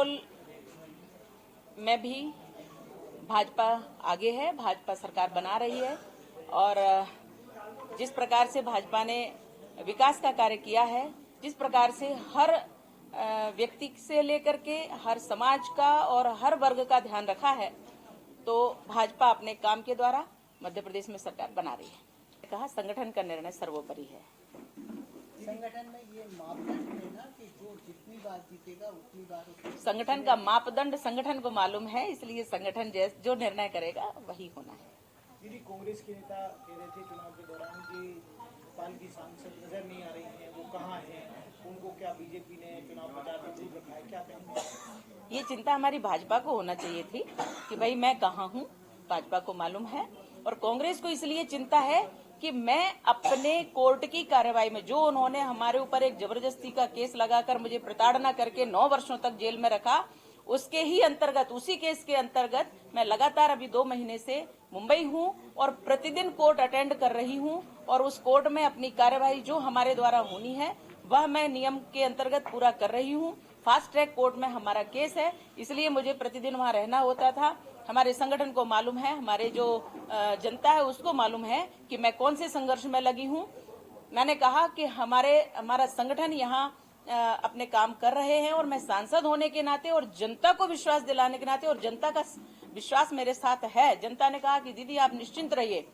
Control में भी भाजपा आगे है, भाजपा सरकार बना रही है और जिस प्रकार से भाजपा ने विकास का कार्य किया है, जिस प्रकार से हर व्यक्ति से लेकर के हर समाज का और हर वर्ग का ध्यान रखा है, तो भाजपा अपने काम के द्वारा मध्य प्रदेश में सरकार बना रही है। कहा संगठन का निर्णय सर्वोपरि है। संगठन में ये मापदंड है ना कि जो जितनी बार जीतेगा उतनी बार संगठन का मापदंड संगठन को मालूम है, इसलिए संगठन जो निर्णय करेगा वही होना है। दीदी, कांग्रेस के नेता कह रहे थे चुनाव के दौरान कि भोपाल की सांसद नजर नहीं आ रही हैं, वो कहाँ हैं, उनको क्या बीजेपी ने चुनाव प्रचार में दूर रखा है, क्या कहेंगे? ये चिंता हमारी भाजपा को होना चाहिए थी कि भाई मैं कहाँ हूँ, भाजपा को मालूम है। और कांग्रेस को इसलिए चिंता है कि मैं अपने कोर्ट की कार्रवाई में, जो उन्होंने हमारे ऊपर एक जबरदस्ती का केस लगाकर मुझे प्रताड़ना करके 9 वर्षों तक जेल में रखा, उसके ही अंतर्गत, उसी केस के अंतर्गत मैं लगातार अभी 2 महीने से मुंबई हूं और प्रतिदिन कोर्ट अटेंड कर रही हूं और उस कोर्ट में अपनी कार्यवाही जो हमारे द्वारा होनी है वह मैं नियम के अंतर्गत पूरा कर रही हूं। फास्ट ट्रैक कोर्ट में हमारा केस है, इसलिए मुझे प्रतिदिन वहां रहना होता था। हमारे संगठन को मालूम है, हमारे जो जनता है उसको मालूम है कि मैं कौन से संघर्ष में लगी हूं। मैंने कहा कि हमारा संगठन यहाँ अपने काम कर रहे हैं और मैं सांसद होने के नाते और जनता को विश्वास दिलाने के नाते, और जनता का विश्वास मेरे साथ है। जनता ने कहा कि दीदी आप निश्चिंत रहिए,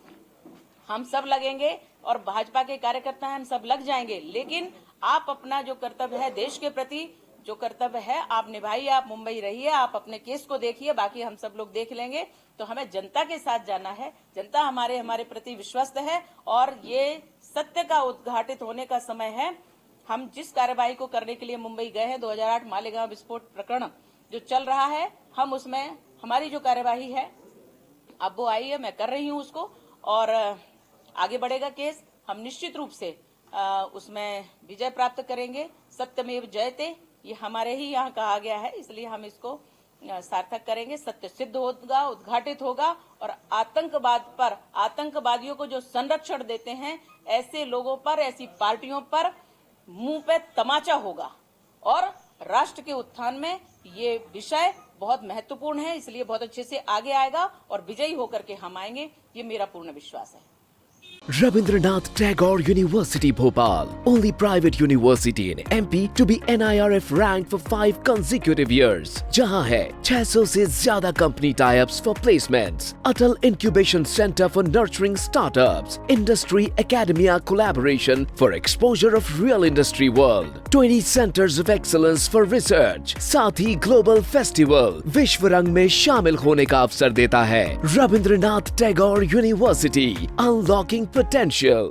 हम सब लगेंगे और भाजपा के कार्यकर्ता हैं, हम सब लग जाएंगे, लेकिन आप अपना जो कर्तव्य है देश के प्रति, जो कर्तव्य है आप निभाइए, आप मुंबई रहिए, आप अपने केस को देखिए, बाकी हम सब लोग देख लेंगे। तो हमें जनता के साथ जाना है, जनता हमारे प्रति विश्वस्त है और ये सत्य का उद्घाटित होने का समय है। हम जिस कार्यवाही को करने के लिए मुंबई गए हैं, 2008 मालेगांव विस्फोट प्रकरण जो चल रहा है, हम उसमें हमारी जो कार्यवाही है अब वो आई है, मैं कर रही हूँ उसको और आगे बढ़ेगा केस। हम निश्चित रूप से उसमें विजय प्राप्त करेंगे। सत्यमेव जयते, ये हमारे ही यहाँ कहा गया है, इसलिए हम इसको सार्थक करेंगे। सत्य सिद्ध होगा, उद्घाटित होगा और आतंकवाद पर, आतंकवादियों को जो संरक्षण देते हैं, ऐसे लोगों पर, ऐसी पार्टियों पर मुंह पे तमाचा होगा और राष्ट्र के उत्थान में ये विषय बहुत महत्वपूर्ण है, इसलिए बहुत अच्छे से आगे आएगा और विजयी होकर के हम आएंगे, ये मेरा पूर्ण विश्वास है। Rabindranath Tagore University Bhopal, only private university in MP to be NIRF ranked for 5 consecutive years. जहां है 600 से ज्यादा company tie-ups for placements, Atal Incubation Center for nurturing startups, Industry Academia collaboration for exposure of real industry world, 20 centers of excellence for research, साथ ही Global Festival विश्व रंग में शामिल होने का अवसर देता है। Rabindranath Tagore University, unlocking potential.